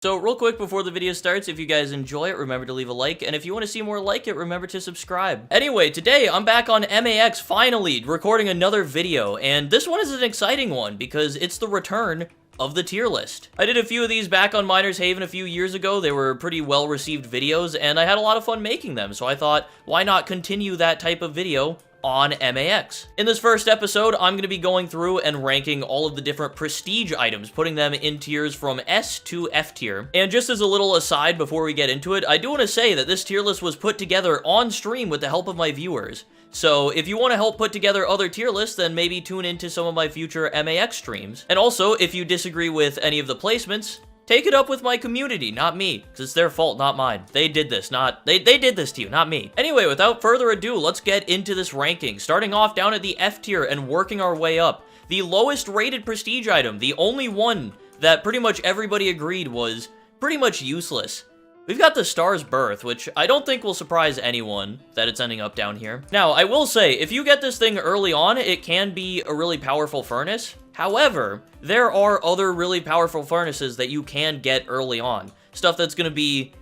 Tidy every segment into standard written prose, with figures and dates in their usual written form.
So real quick before the video starts, if you guys enjoy it, remember to leave a like, and if you want to see more like it, remember to subscribe. Anyway, today I'm back on MAX, finally, recording another video, and this one is an exciting one because it's the return of the tier list. I did a few of these back on Miners Haven a few years ago. They were pretty well-received videos, and I had a lot of fun making them, so I thought, why not continue that type of video on MAX. In this first episode, I'm going to be going through and ranking all of the different prestige items, putting them in tiers from S to F tier. And just as a little aside before we get into it, I do want to say that this tier list was put together on stream with the help of my viewers. So if you want to help put together other tier lists, then maybe tune into some of my future MAX streams. And also, if you disagree with any of the placements, take it up with my community, not me, because it's their fault, not mine. They did this, they did this to you, not me. Anyway, without further ado, let's get into this ranking, starting off down at the F tier and working our way up. The lowest rated prestige item, the only one that pretty much everybody agreed was pretty much useless. We've got the Star's Birth, which I don't think will surprise anyone that it's ending up down here. Now, I will say, if you get this thing early on, it can be a really powerful furnace. However, there are other really powerful furnaces that you can get early on. Stuff that's going to be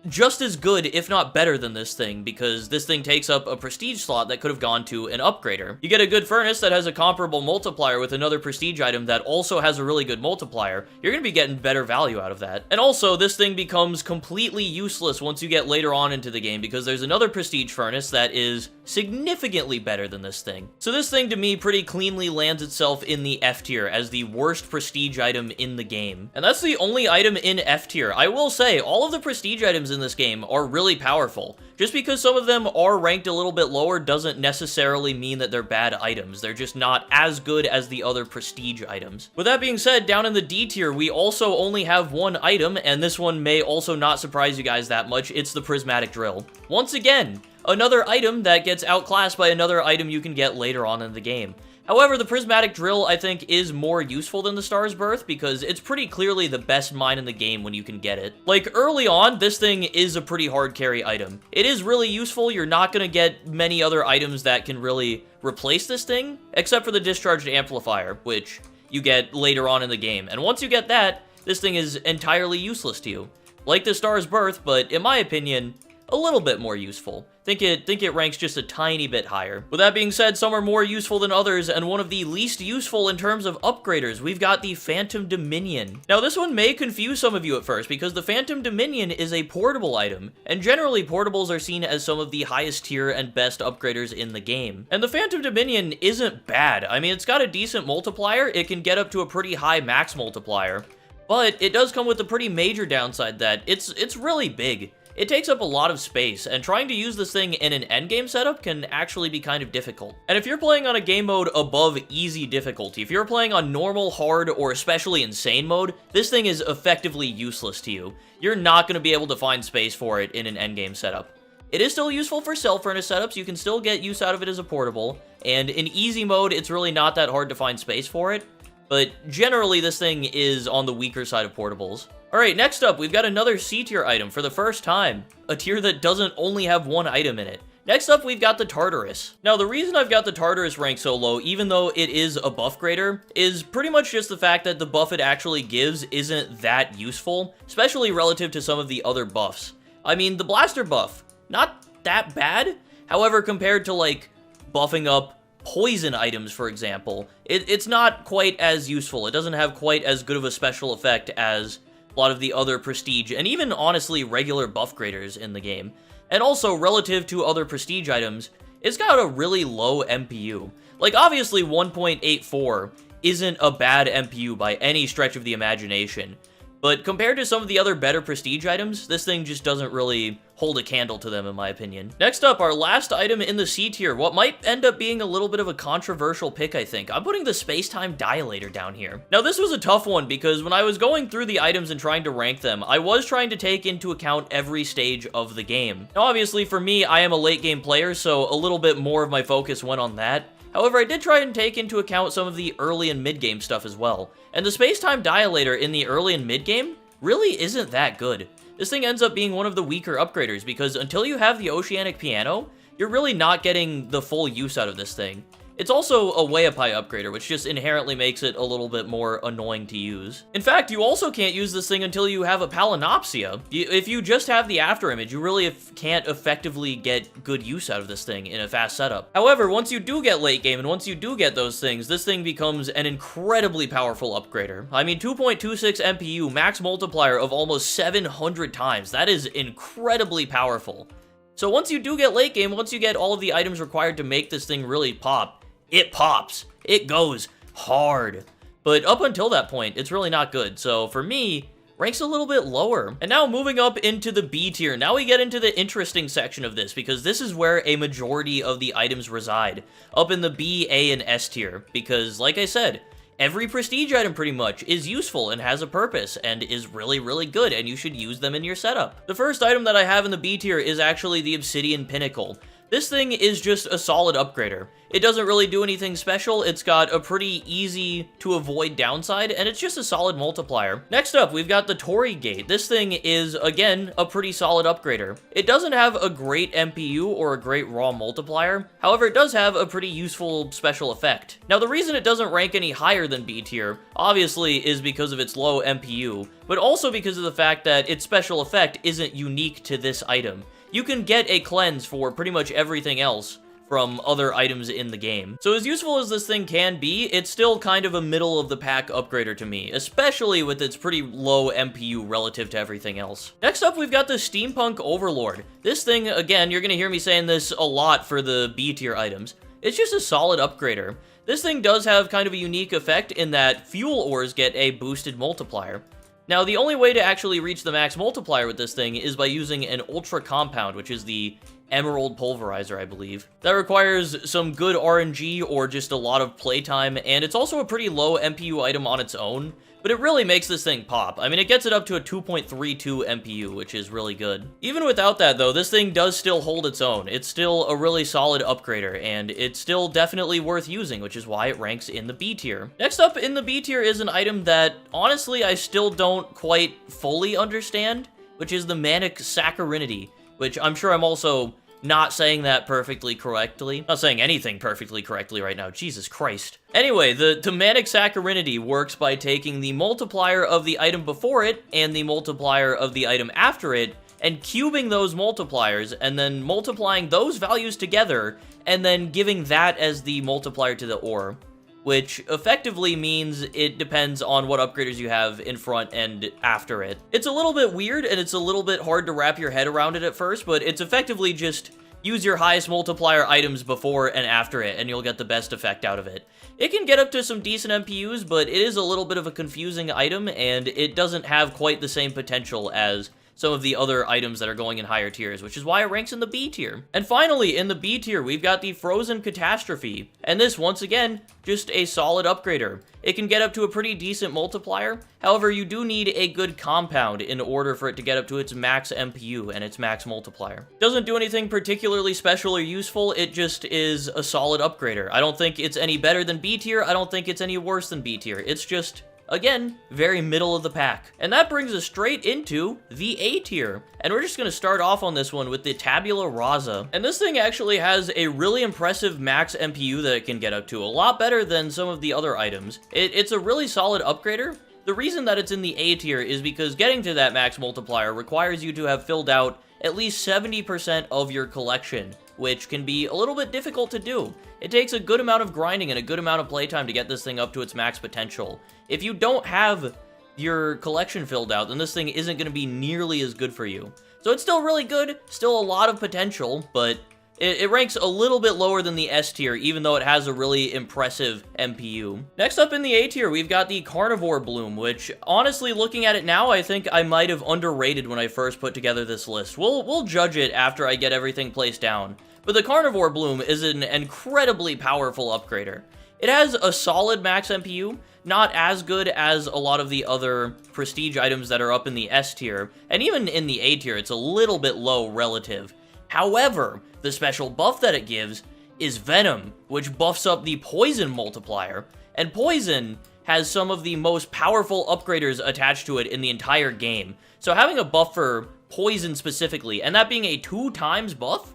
just as good, if not better than this thing, because this thing takes up a prestige slot that could have gone to an upgrader. You get a good furnace that has a comparable multiplier with another prestige item that also has a really good multiplier, you're going to be getting better value out of that. And also, this thing becomes completely useless once you get later on into the game, because there's another prestige furnace that is significantly better than this thing. So this thing, to me, pretty cleanly lands itself in the F tier as the worst prestige item in the game. And that's the only item in F tier. I will say, all of the prestige items in this game are really powerful. Just because some of them are ranked a little bit lower doesn't necessarily mean that they're bad items. They're just not as good as the other prestige items. With that being said, down in the D tier, we also only have one item, and this one may also not surprise you guys that much. It's the Prismatic Drill. Once again, another item that gets outclassed by another item you can get later on in the game. However, the Prismatic Drill, I think, is more useful than the Star's Birth because it's pretty clearly the best mine in the game when you can get it. Like, early on, this thing is a pretty hard carry item. It is really useful. You're not going to get many other items that can really replace this thing, except for the Discharged Amplifier, which you get later on in the game. And once you get that, this thing is entirely useless to you. Like the Star's Birth, but in my opinion, a little bit more useful. Think it ranks just a tiny bit higher. With that being said, some are more useful than others, and one of the least useful in terms of upgraders, we've got the Phantom Dominion. Now, this one may confuse some of you at first, because the Phantom Dominion is a portable item, and generally portables are seen as some of the highest tier and best upgraders in the game. And the Phantom Dominion isn't bad. I mean, it's got a decent multiplier. It can get up to a pretty high max multiplier, but it does come with a pretty major downside that it's really big. It takes up a lot of space, and trying to use this thing in an endgame setup can actually be kind of difficult. And if you're playing on a game mode above easy difficulty, if you're playing on normal, hard, or especially insane mode, this thing is effectively useless to you. You're not going to be able to find space for it in an endgame setup. It is still useful for self-furnace setups. You can still get use out of it as a portable, and in easy mode, it's really not that hard to find space for it. But generally, this thing is on the weaker side of portables. Alright, next up, we've got another C tier item for the first time. A tier that doesn't only have one item in it. Next up, we've got the Tartarus. Now, the reason I've got the Tartarus ranked so low, even though it is a buff grader, is pretty much just the fact that the buff it actually gives isn't that useful, especially relative to some of the other buffs. I mean, the Blaster buff, not that bad. However, compared to, like, buffing up poison items, for example, it's not quite as useful. It doesn't have quite as good of a special effect as a lot of the other prestige, and even, honestly, regular buff graders in the game. And also, relative to other prestige items, it's got a really low MPU. Like, obviously, 1.84 isn't a bad MPU by any stretch of the imagination, but compared to some of the other better prestige items, this thing just doesn't really hold a candle to them, in my opinion. Next up, our last item in the C tier, what might end up being a little bit of a controversial pick, I think. I'm putting the Space-Time Dilator down here. Now, this was a tough one, because when I was going through the items and trying to rank them, I was trying to take into account every stage of the game. Now, obviously, for me, I am a late-game player, so a little bit more of my focus went on that. However, I did try and take into account some of the early and mid-game stuff as well. And the Space-Time Dilator in the early and mid-game really isn't that good. This thing ends up being one of the weaker upgraders because until you have the Oceanic Piano, you're really not getting the full use out of this thing. It's also a way up high upgrader, which just inherently makes it a little bit more annoying to use. In fact, you also can't use this thing until you have a Palinopsia. If you just have the after image, you really can't effectively get good use out of this thing in a fast setup. However, once you do get late game, and once you do get those things, this thing becomes an incredibly powerful upgrader. I mean, 2.26 MPU, max multiplier of almost 700 times. That is incredibly powerful. So once you do get late game, once you get all of the items required to make this thing really pop, it pops. It goes hard. But up until that point, it's really not good. So for me, ranks a little bit lower. And now moving up into the B tier, now we get into the interesting section of this, because this is where a majority of the items reside, up in the B, A, and S tier. Because, like I said, every prestige item pretty much is useful and has a purpose and is really, really good, and you should use them in your setup. The first item that I have in the B tier is actually the Obsidian Pinnacle. This thing is just a solid upgrader. It doesn't really do anything special, it's got a pretty easy to avoid downside, and it's just a solid multiplier. Next up, we've got the Torii Gate. This thing is, again, a pretty solid upgrader. It doesn't have a great MPU or a great raw multiplier, however, it does have a pretty useful special effect. Now, the reason it doesn't rank any higher than B tier, obviously, is because of its low MPU, but also because of the fact that its special effect isn't unique to this item. You can get a cleanse for pretty much everything else from other items in the game. So as useful as this thing can be, it's still kind of a middle-of-the-pack upgrader to me, especially with its pretty low MPU relative to everything else. Next up, we've got the Steampunk Overlord. This thing, again, you're gonna hear me saying this a lot for the B-tier items. It's just a solid upgrader. This thing does have kind of a unique effect in that fuel ores get a boosted multiplier. Now, the only way to actually reach the max multiplier with this thing is by using an Ultra Compound, which is the Emerald Pulverizer, I believe. That requires some good RNG or just a lot of playtime, and it's also a pretty low MPU item on its own, but it really makes this thing pop. I mean, it gets it up to a 2.32 MPU, which is really good. Even without that, though, this thing does still hold its own. It's still a really solid upgrader, and it's still definitely worth using, which is why it ranks in the B tier. Next up in the B tier is an item that, honestly, I still don't quite fully understand, which is the Manic Saccharinity, which I'm sure I'm also not saying that perfectly correctly. Not saying anything perfectly correctly right now, Jesus Christ. Anyway, the Manic Saccharinity works by taking the multiplier of the item before it and the multiplier of the item after it, and cubing those multipliers, and then multiplying those values together, and then giving that as the multiplier to the ore, which effectively means it depends on what upgraders you have in front and after it. It's a little bit weird, and it's a little bit hard to wrap your head around it at first, but it's effectively just use your highest multiplier items before and after it, and you'll get the best effect out of it. It can get up to some decent MPUs, but it is a little bit of a confusing item, and it doesn't have quite the same potential as some of the other items that are going in higher tiers, which is why it ranks in the B tier. And finally, in the B tier, we've got the Frozen Catastrophe, and this, once again, just a solid upgrader. It can get up to a pretty decent multiplier, however, you do need a good compound in order for it to get up to its max MPU and its max multiplier. Doesn't do anything particularly special or useful, it just is a solid upgrader. I don't think it's any better than B tier, I don't think it's any worse than B tier, it's just, again, very middle of the pack. And that brings us straight into the A tier. And we're just going to start off on this one with the Tabula Rasa. And this thing actually has a really impressive max MPU that it can get up to, a lot better than some of the other items. It's a really solid upgrader. The reason that it's in the A tier is because getting to that max multiplier requires you to have filled out at least 70% of your collection, which can be a little bit difficult to do. It takes a good amount of grinding and a good amount of playtime to get this thing up to its max potential. If you don't have your collection filled out, then this thing isn't going to be nearly as good for you. So it's still really good, still a lot of potential, but it ranks a little bit lower than the S tier, even though it has a really impressive MPU. Next up in the A tier, we've got the Carnivore Bloom, which, honestly, looking at it now, I think I might have underrated when I first put together this list. We'll judge it after I get everything placed down. But the Carnivore Bloom is an incredibly powerful upgrader. It has a solid max MPU, not as good as a lot of the other prestige items that are up in the S tier, and even in the A tier, it's a little bit low relative. However, the special buff that it gives is Venom, which buffs up the Poison multiplier, and Poison has some of the most powerful upgraders attached to it in the entire game. So having a buff for Poison specifically, and that being a 2 times buff,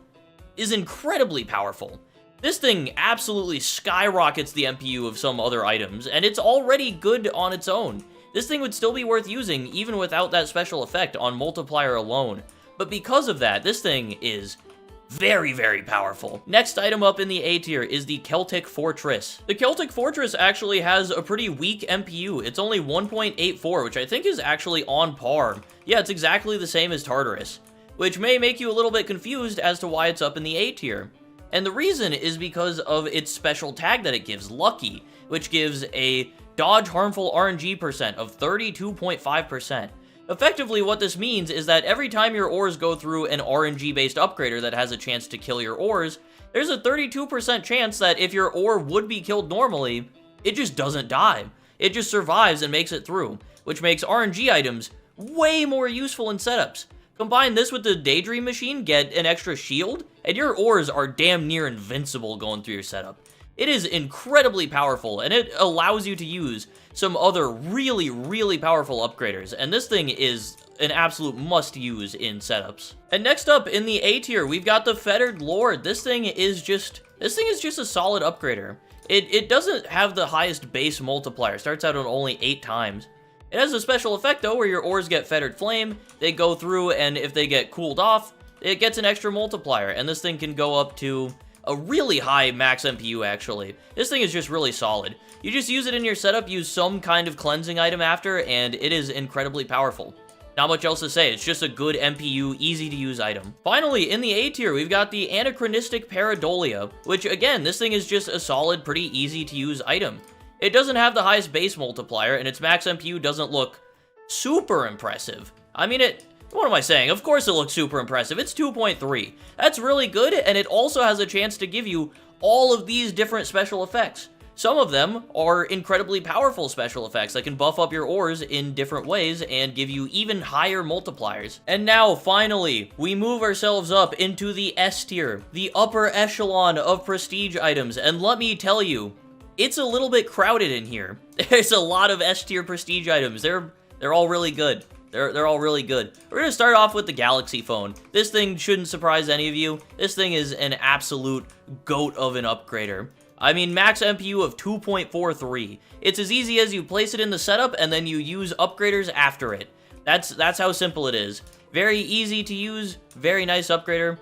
is incredibly powerful. This thing absolutely skyrockets the MPU of some other items, and it's already good on its own. This thing would still be worth using even without that special effect on multiplier alone. But because of that, this thing is very, very powerful. Next item up in the A tier is the Celtic Fortress. The Celtic Fortress actually has a pretty weak MPU. It's only 1.84, which I think is actually on par. Yeah, it's exactly the same as Tartarus, which may make you a little bit confused as to why it's up in the A tier. And the reason is because of its special tag that it gives, Lucky, which gives a dodge harmful RNG percent of 32.5%. Effectively, what this means is that every time your ores go through an RNG-based upgrader that has a chance to kill your ores, there's a 32% chance that if your ore would be killed normally, it just doesn't die. It just survives and makes it through, which makes RNG items way more useful in setups. Combine this with the Daydream Machine, get an extra shield, and your ores are damn near invincible going through your setup. It is incredibly powerful, and it allows you to use some other really, really powerful upgraders, and this thing is an absolute must-use in setups. And next up, in the A tier, we've got the Fettered Lord. This thing is just a solid upgrader. It doesn't have the highest base multiplier, starts out on only 8 times. It has a special effect, though, where your ores get Fettered Flame, they go through, and if they get cooled off, it gets an extra multiplier, and this thing can go up to a really high max MPU, actually. This thing is just really solid. You just use it in your setup, use some kind of cleansing item after, and it is incredibly powerful. Not much else to say, it's just a good MPU, easy-to-use item. Finally, in the A tier, we've got the Anachronistic Pareidolia, which, again, this thing is just a solid, pretty easy-to-use item. It doesn't have the highest base multiplier, and its max MPU doesn't look super impressive. I mean, what am I saying? Of course it looks super impressive. It's 2.3. That's really good, and it also has a chance to give you all of these different special effects. Some of them are incredibly powerful special effects that can buff up your ores in different ways and give you even higher multipliers. And now, finally, we move ourselves up into the S tier, the upper echelon of prestige items, and let me tell you, it's a little bit crowded in here. There's a lot of S tier prestige items. They're all really good. They're all really good. We're gonna start off with the Galaxy phone. This thing shouldn't surprise any of you. This thing is an absolute goat of an upgrader. I mean, max MPU of 2.43. It's as easy as you place it in the setup and then you use upgraders after it. That's how simple it is. Very easy to use, very nice upgrader.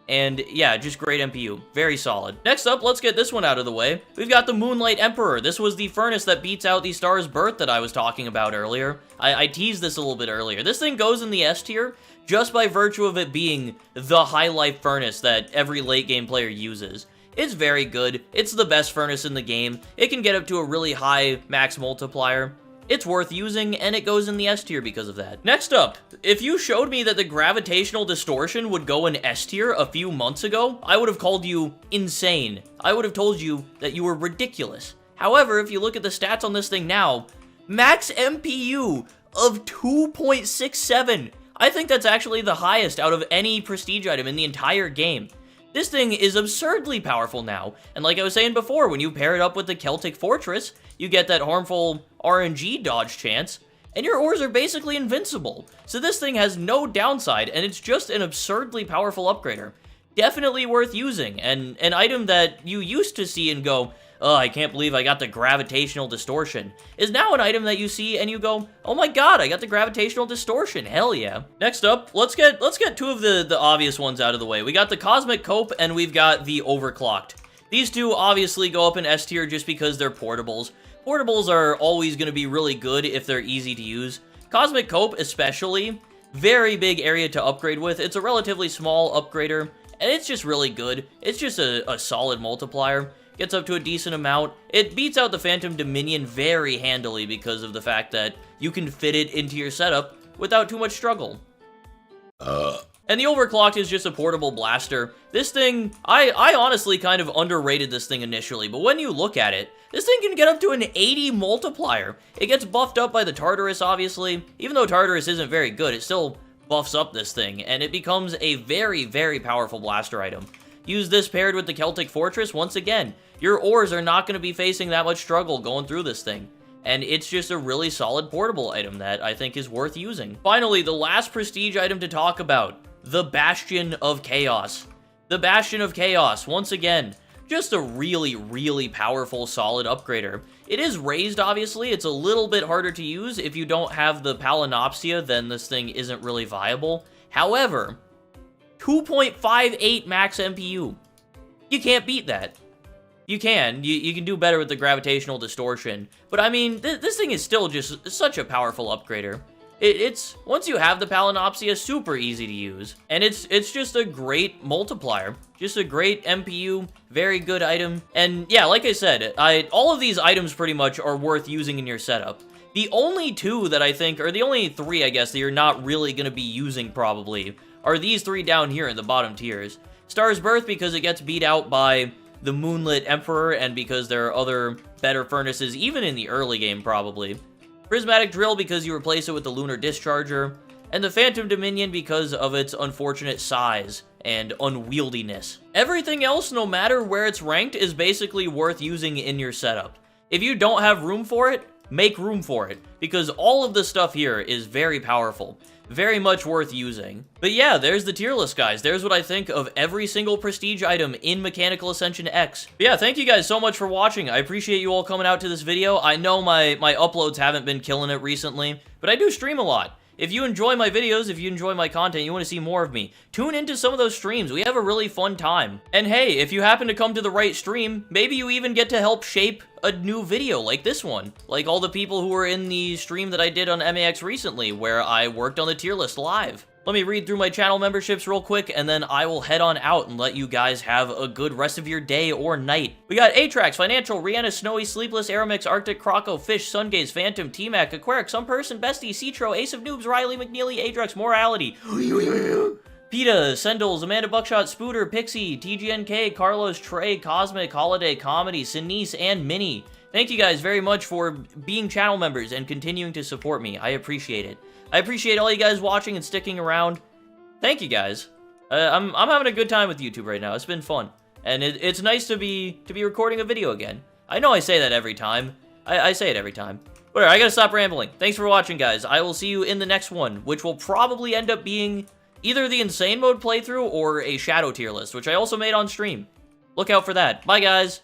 And yeah, just great MPU. Very solid. Next up, let's get this one out of the way. We've got the Moonlight Emperor. This was the furnace that beats out the Star's Birth that I was talking about earlier. I teased this a little bit earlier. This thing goes in the S tier just by virtue of it being the high life furnace that every late game player uses. It's very good. It's the best furnace in the game. It can get up to a really high max multiplier. It's worth using, and it goes in the S tier because of that. Next up, if you showed me that the Gravitational Distortion would go in S tier a few months ago, I would have called you insane. I would have told you that you were ridiculous. However, if you look at the stats on this thing now, max MPU of 2.67. I think that's actually the highest out of any prestige item in the entire game. This thing is absurdly powerful now, and like I was saying before, when you pair it up with the Celtic Fortress, you get that harmful RNG dodge chance, and your ores are basically invincible. So this thing has no downside, and it's just an absurdly powerful upgrader. Definitely worth using, and an item that you used to see and go, oh, I can't believe I got the Gravitational Distortion, is now an item that you see and you go, oh my god, I got the Gravitational Distortion, hell yeah. Next up, let's get two of the obvious ones out of the way. We got the Cosmic Cope and we've got the Overclocked. These two obviously go up in S tier just because they're portables. Portables are always going to be really good if they're easy to use. Cosmic Cope especially, very big area to upgrade with. It's a relatively small upgrader, and it's just really good. It's just a solid multiplier. Gets up to a decent amount. It beats out the Phantom Dominion very handily because of the fact that you can fit it into your setup without too much struggle. And the Overclocked is just a portable blaster. This thing, I honestly kind of underrated this thing initially, but when you look at it, this thing can get up to an 80 multiplier. It gets buffed up by the Tartarus, obviously. Even though Tartarus isn't very good, it still buffs up this thing, and it becomes a very, very powerful blaster item. Use this paired with the Celtic Fortress, once again, your ores are not going to be facing that much struggle going through this thing. And it's just a really solid portable item that I think is worth using. Finally, the last prestige item to talk about, the Bastion of Chaos. The Bastion of Chaos, once again, just a really, really powerful, solid upgrader. It is raised, obviously. It's a little bit harder to use. If you don't have the Palinopsia, then this thing isn't really viable. However, 2.58 max MPU. You can't beat that. You can. You can do better with the gravitational distortion. But I mean, this thing is still just such a powerful upgrader. It's, once you have the Palinopsia, super easy to use. And it's just a great multiplier. Just a great MPU, very good item. And yeah, like I said, all of these items pretty much are worth using in your setup. The only two that I think, or the only three, I guess, that you're not really going to be using probably, are these three down here in the bottom tiers. Star's Birth, because it gets beat out by the Moonlit Emperor, and because there are other better furnaces, even in the early game probably. Prismatic Drill, because you replace it with the Lunar Discharger, and the Phantom Dominion because of its unfortunate size and unwieldiness. Everything else, no matter where it's ranked, is basically worth using in your setup. If you don't have room for it, make room for it, because all of the stuff here is very powerful. Very much worth using. But yeah, there's the tier list, guys. There's what I think of every single prestige item in Mechanical Ascension X. But yeah, thank you guys so much for watching. I appreciate you all coming out to this video. I know my uploads haven't been killing it recently, but I do stream a lot. If you enjoy my videos, if you enjoy my content, you want to see more of me, tune into some of those streams. We have a really fun time. And hey, if you happen to come to the right stream, maybe you even get to help shape a new video like this one. Like all the people who were in the stream that I did on MAX recently, where I worked on the tier list live. Let me read through my channel memberships real quick, and then I will head on out and let you guys have a good rest of your day or night. We got Atrax, Financial, Rihanna, Snowy, Sleepless, Aeromix, Arctic, Croco, Fish, Sungaze, Phantom, T-Mac, Aquaric, Some Person, Bestie, Citro, Ace of Noobs, Riley, McNeely, Atrax, Morality, PETA, Sendles, Amanda Buckshot, Spooter, Pixie, TGNK, Carlos, Trey, Cosmic, Holiday, Comedy, Sinise, and Minnie. Thank you guys very much for being channel members and continuing to support me. I appreciate it. I appreciate all you guys watching and sticking around. Thank you guys. I'm having a good time with YouTube right now. It's been fun. And it's nice to be recording a video again. I know I say that every time. I say it every time. Whatever, I gotta stop rambling. Thanks for watching, guys. I will see you in the next one, which will probably end up being either the Insane Mode playthrough or a Shadow tier list, which I also made on stream. Look out for that. Bye, guys.